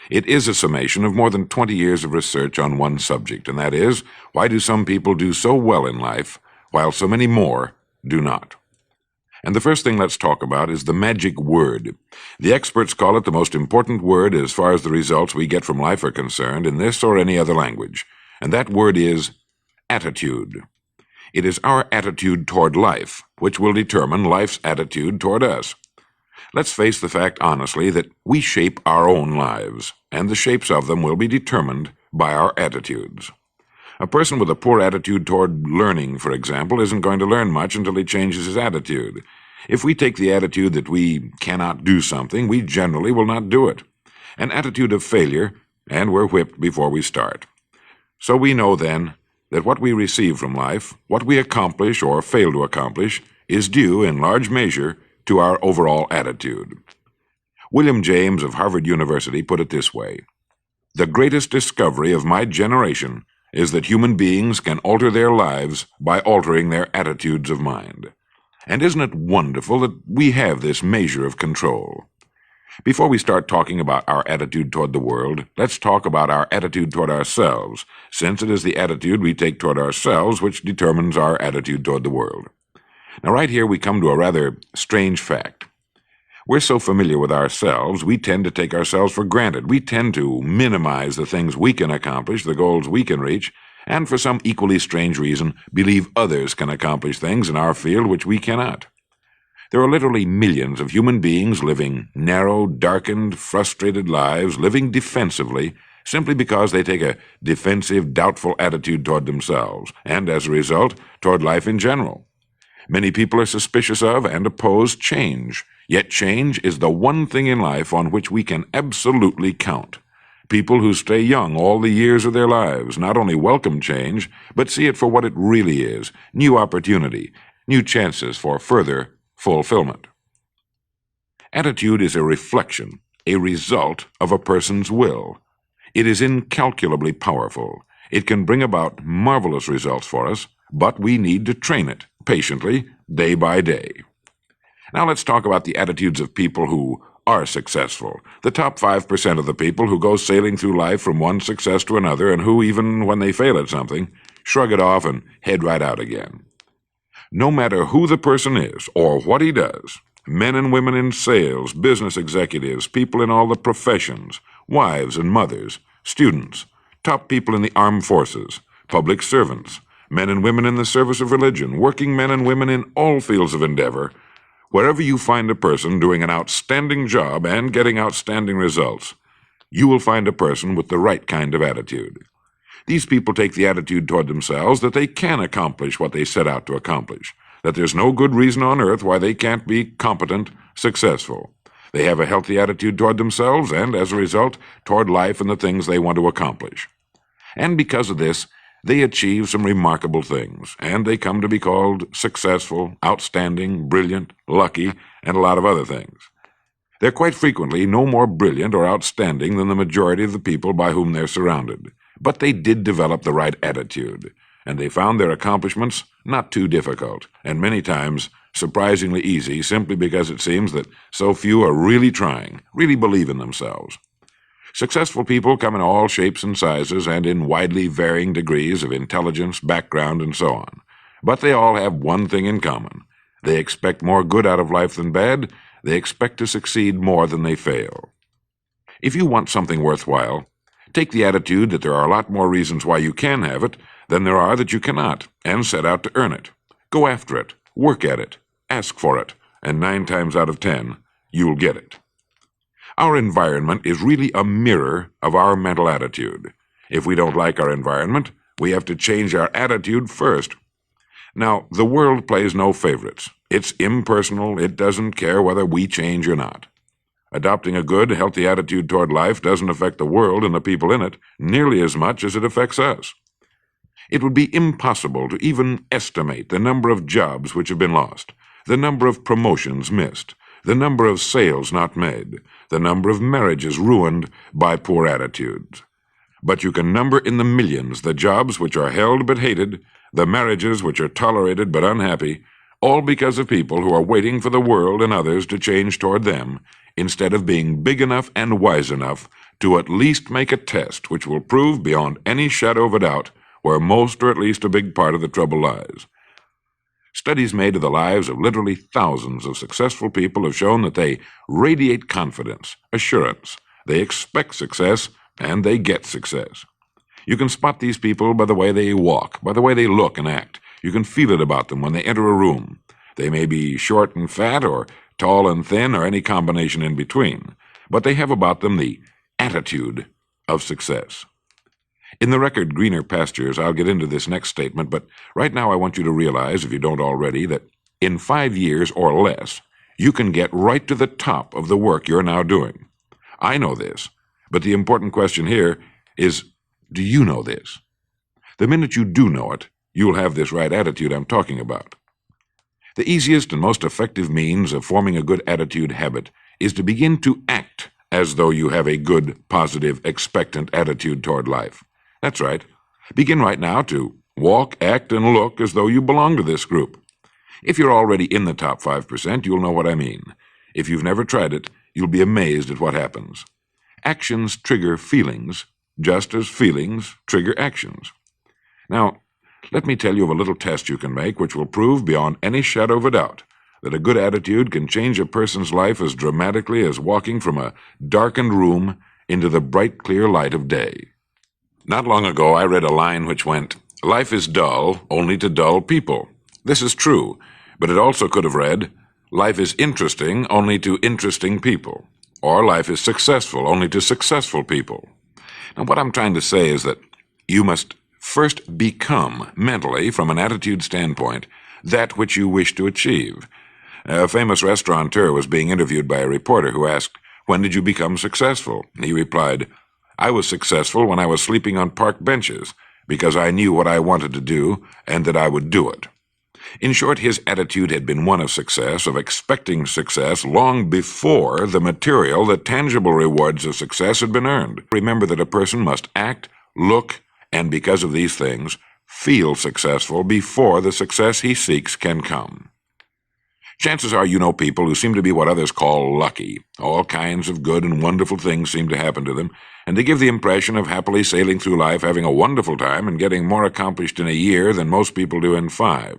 It is a summation of more than 20 years of research on one subject, and that is, why do some people do so well in life, while so many more do not? And the first thing let's talk about is the magic word. The experts call it the most important word as far as the results we get from life are concerned in this or any other language, and that word is attitude. It is our attitude toward life which will determine life's attitude toward us. Let's face the fact honestly that we shape our own lives, and the shapes of them will be determined by our attitudes. A person with a poor attitude toward learning, for example, isn't going to learn much until he changes his attitude. If we take the attitude that we cannot do something, we generally will not do it. An attitude of failure, and we're whipped before we start. So we know then that what we receive from life, what we accomplish or fail to accomplish, is due in large measure to our overall attitude. William James of Harvard University put it this way: "The greatest discovery of my generation is that human beings can alter their lives by altering their attitudes of mind." And isn't it wonderful that we have this measure of control? Before we start talking about our attitude toward the world, let's talk about our attitude toward ourselves, since it is the attitude we take toward ourselves which determines our attitude toward the world. Now, right here we come to a rather strange fact. We're so familiar with ourselves, we tend to take ourselves for granted. We tend to minimize the things we can accomplish, the goals we can reach, and for some equally strange reason, believe others can accomplish things in our field which we cannot. There are literally millions of human beings living narrow, darkened, frustrated lives, living defensively, simply because they take a defensive, doubtful attitude toward themselves, and as a result, toward life in general. Many people are suspicious of and oppose change, yet change is the one thing in life on which we can absolutely count. People who stay young all the years of their lives not only welcome change, but see it for what it really is: new opportunity, new chances for further fulfillment. Attitude is a reflection, a result of a person's will. It is incalculably powerful. It can bring about marvelous results for us, but we need to train it patiently, day by day. Now let's talk about the attitudes of people who are successful, the top 5% of the people who go sailing through life from one success to another and who, even when they fail at something, shrug it off and head right out again. No matter who the person is or what he does, men and women in sales, business executives, people in all the professions, wives and mothers, students, top people in the armed forces, public servants, men and women in the service of religion, working men and women in all fields of endeavor, wherever you find a person doing an outstanding job and getting outstanding results, you will find a person with the right kind of attitude. These people take the attitude toward themselves that they can accomplish what they set out to accomplish, that there's no good reason on earth why they can't be competent, successful. They have a healthy attitude toward themselves and, as a result, toward life and the things they want to accomplish. And because of this, they achieve some remarkable things, and they come to be called successful, outstanding, brilliant, lucky, and a lot of other things. They're quite frequently no more brilliant or outstanding than the majority of the people by whom they're surrounded. But they did develop the right attitude, and they found their accomplishments not too difficult, and many times surprisingly easy, simply because it seems that so few are really trying, really believe in themselves. Successful people come in all shapes and sizes and in widely varying degrees of intelligence, background, and so on. But they all have one thing in common. They expect more good out of life than bad. They expect to succeed more than they fail. If you want something worthwhile, take the attitude that there are a lot more reasons why you can have it than there are that you cannot, and set out to earn it. Go after it, work at it, ask for it, and 9 times out of 10, you'll get it. Our environment is really a mirror of our mental attitude. If we don't like our environment, we have to change our attitude first. Now, the world plays no favorites. It's impersonal. It doesn't care whether we change or not. Adopting a good, healthy attitude toward life doesn't affect the world and the people in it nearly as much as it affects us. It would be impossible to even estimate the number of jobs which have been lost, the number of promotions missed, the number of sales not made, the number of marriages ruined by poor attitudes. But you can number in the millions the jobs which are held but hated, the marriages which are tolerated but unhappy, all because of people who are waiting for the world and others to change toward them, instead of being big enough and wise enough to at least make a test which will prove beyond any shadow of a doubt where most or at least a big part of the trouble lies. Studies made of the lives of literally thousands of successful people have shown that they radiate confidence, assurance, they expect success, and they get success. You can spot these people by the way they walk, by the way they look and act. You can feel it about them when they enter a room. They may be short and fat, or tall and thin, or any combination in between, but they have about them the attitude of success. In the record Greener Pastures, I'll get into this next statement, but right now I want you to realize, if you don't already, that in 5 years or less, you can get right to the top of the work you're now doing. I know this, but the important question here is, do you know this? The minute you do know it, you'll have this right attitude I'm talking about. The easiest and most effective means of forming a good attitude habit is to begin to act as though you have a good, positive, expectant attitude toward life. That's right. Begin right now to walk, act, and look as though you belong to this group. If you're already in the top 5%, you'll know what I mean. If you've never tried it, you'll be amazed at what happens. Actions trigger feelings, just as feelings trigger actions. Now, let me tell you of a little test you can make which will prove beyond any shadow of a doubt that a good attitude can change a person's life as dramatically as walking from a darkened room into the bright, clear light of day. Not long ago, I read a line which went, "Life is dull only to dull people." This is true, but it also could have read, "Life is interesting only to interesting people," or "Life is successful only to successful people." Now, what I'm trying to say is that you must first become, mentally, from an attitude standpoint, that which you wish to achieve. A famous restaurateur was being interviewed by a reporter who asked, "When did you become successful?" He replied, "I was successful when I was sleeping on park benches, because I knew what I wanted to do and that I would do it." In short, his attitude had been one of success, of expecting success, long before the material, the tangible rewards of success had been earned. Remember that a person must act, look, and because of these things, feel successful before the success he seeks can come. Chances are you know people who seem to be what others call lucky. All kinds of good and wonderful things seem to happen to them, and they give the impression of happily sailing through life, having a wonderful time, and getting more accomplished in a year than most people do in 5.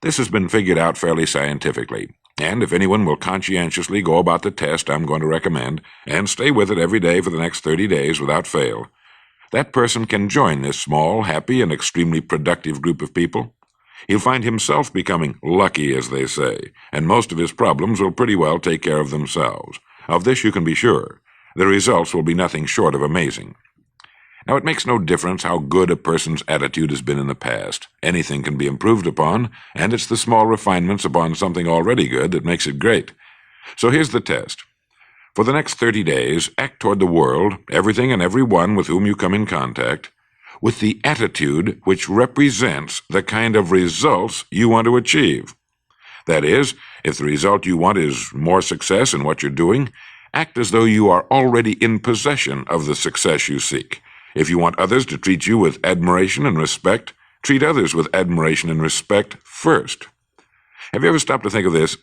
This has been figured out fairly scientifically, and if anyone will conscientiously go about the test I'm going to recommend, and stay with it every day for the next 30 days without fail, that person can join this small, happy, and extremely productive group of people. He'll find himself becoming lucky, as they say, and most of his problems will pretty well take care of themselves. Of this you can be sure. The results will be nothing short of amazing. Now, it makes no difference how good a person's attitude has been in the past. Anything can be improved upon, and it's the small refinements upon something already good that makes it great. So here's the test. For the next 30 days, act toward the world, everything and everyone with whom you come in contact, with the attitude which represents the kind of results you want to achieve. That is, if the result you want is more success in what you're doing, act as though you are already in possession of the success you seek. If you want others to treat you with admiration and respect, treat others with admiration and respect first. Have you ever stopped to think of this?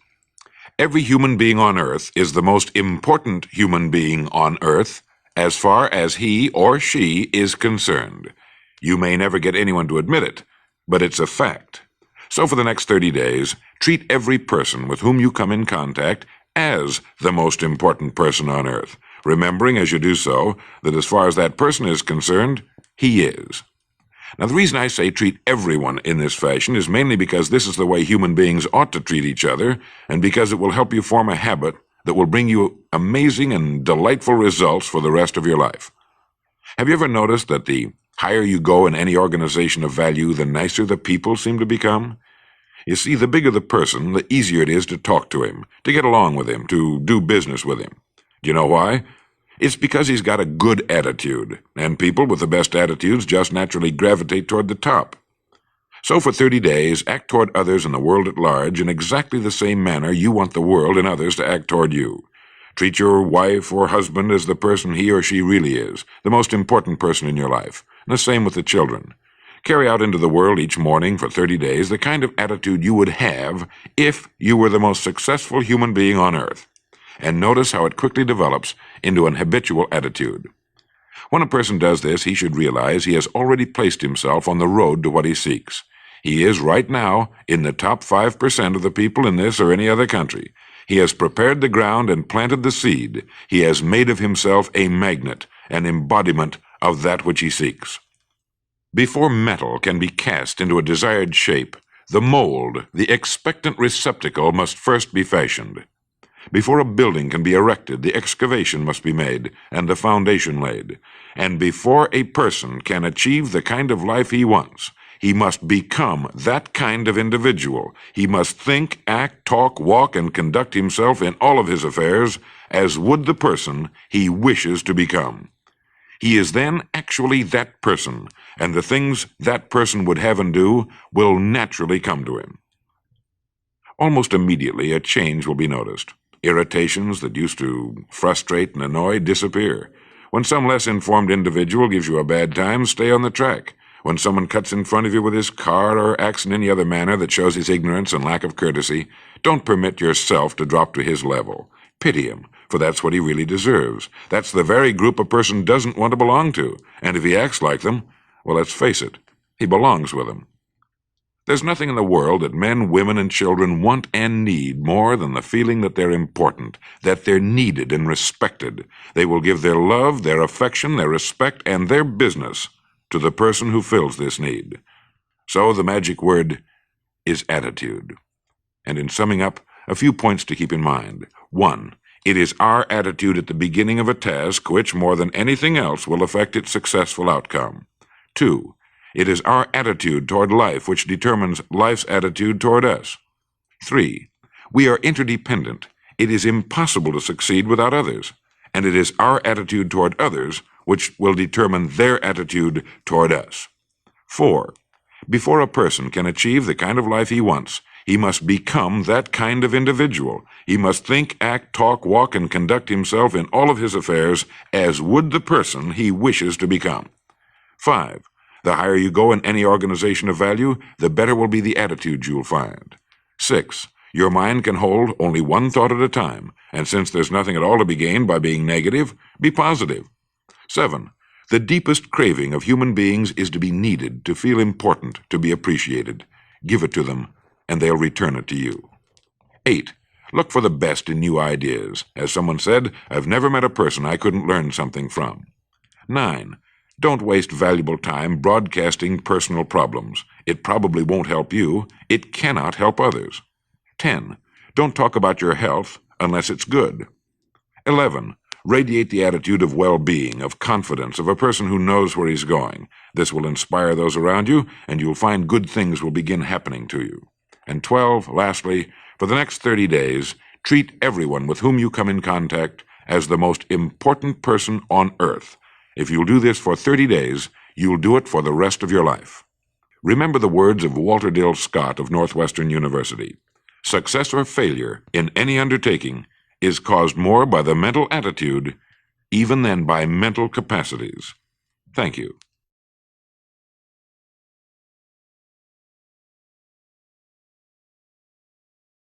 Every human being on earth is the most important human being on earth as far as he or she is concerned. You may never get anyone to admit it, but it's a fact. So for the next 30 days, treat every person with whom you come in contact as the most important person on earth, remembering as you do so that as far as that person is concerned, he is. Now, the reason I say treat everyone in this fashion is mainly because this is the way human beings ought to treat each other, and because it will help you form a habit that will bring you amazing and delightful results for the rest of your life. Have you ever noticed that the higher you go in any organization of value, the nicer the people seem to become? You see, the bigger the person, the easier it is to talk to him, to get along with him, to do business with him. Do you know why? It's because he's got a good attitude, and people with the best attitudes just naturally gravitate toward the top. So for 30 days, act toward others and the world at large in exactly the same manner you want the world and others to act toward you. Treat your wife or husband as the person he or she really is, the most important person in your life, and the same with the children. Carry out into the world each morning for 30 days the kind of attitude you would have if you were the most successful human being on earth. and notice how it quickly develops into an habitual attitude. When a person does this, he should realize he has already placed himself on the road to what he seeks. He is right now in the top 5% of the people in this or any other country. He has prepared the ground and planted the seed. He has made of himself a magnet, an embodiment of that which he seeks. Before metal can be cast into a desired shape, the mold, the expectant receptacle, must first be fashioned. Before a building can be erected, the excavation must be made and the foundation laid. And before a person can achieve the kind of life he wants, he must become that kind of individual. He must think, act, talk, walk, and conduct himself in all of his affairs as would the person he wishes to become. He is then actually that person, and the things that person would have and do will naturally come to him. Almost immediately, a change will be noticed. Irritations that used to frustrate and annoy disappear. When some less informed individual gives you a bad time, stay on the track. When someone cuts in front of you with his car or acts in any other manner that shows his ignorance and lack of courtesy, don't permit yourself to drop to his level. Pity him, for that's what he really deserves. That's the very group a person doesn't want to belong to, and if he acts like them, well, let's face it, he belongs with them. There's nothing in the world that men, women, and children want and need more than the feeling that they're important, that they're needed and respected. They will give their love, their affection, their respect, and their business to the person who fills this need. So the magic word is attitude. And in summing up, a few points to keep in mind. 1. It is our attitude at the beginning of a task which, more than anything else, will affect its successful outcome. 2. It is our attitude toward life which determines life's attitude toward us. 3. We are interdependent. It is impossible to succeed without others, and it is our attitude toward others which will determine their attitude toward us. 4. Before a person can achieve the kind of life he wants, he must become that kind of individual. He must think, act, talk, walk, and conduct himself in all of his affairs as would the person he wishes to become. 5. The higher you go in any organization of value, the better will be the attitude you'll find. 6. Your mind can hold only one thought at a time, and since there's nothing at all to be gained by being negative, be positive. 7. The deepest craving of human beings is to be needed, to feel important, to be appreciated. Give it to them, and they'll return it to you. 8. Look for the best in new ideas. As someone said, I've never met a person I couldn't learn something from. 9. Don't waste valuable time broadcasting personal problems. It probably won't help you. It cannot help others. 10. Don't talk about your health unless it's good. 11. Radiate the attitude of well-being, of confidence, of a person who knows where he's going. This will inspire those around you, and you'll find good things will begin happening to you. And 12, lastly, for the next 30 days, treat everyone with whom you come in contact as the most important person on earth. If you'll do this for 30 days, you'll do it for the rest of your life. Remember the words of Walter Dill Scott of Northwestern University. Success or failure in any undertaking is caused more by the mental attitude even than by mental capacities. Thank you.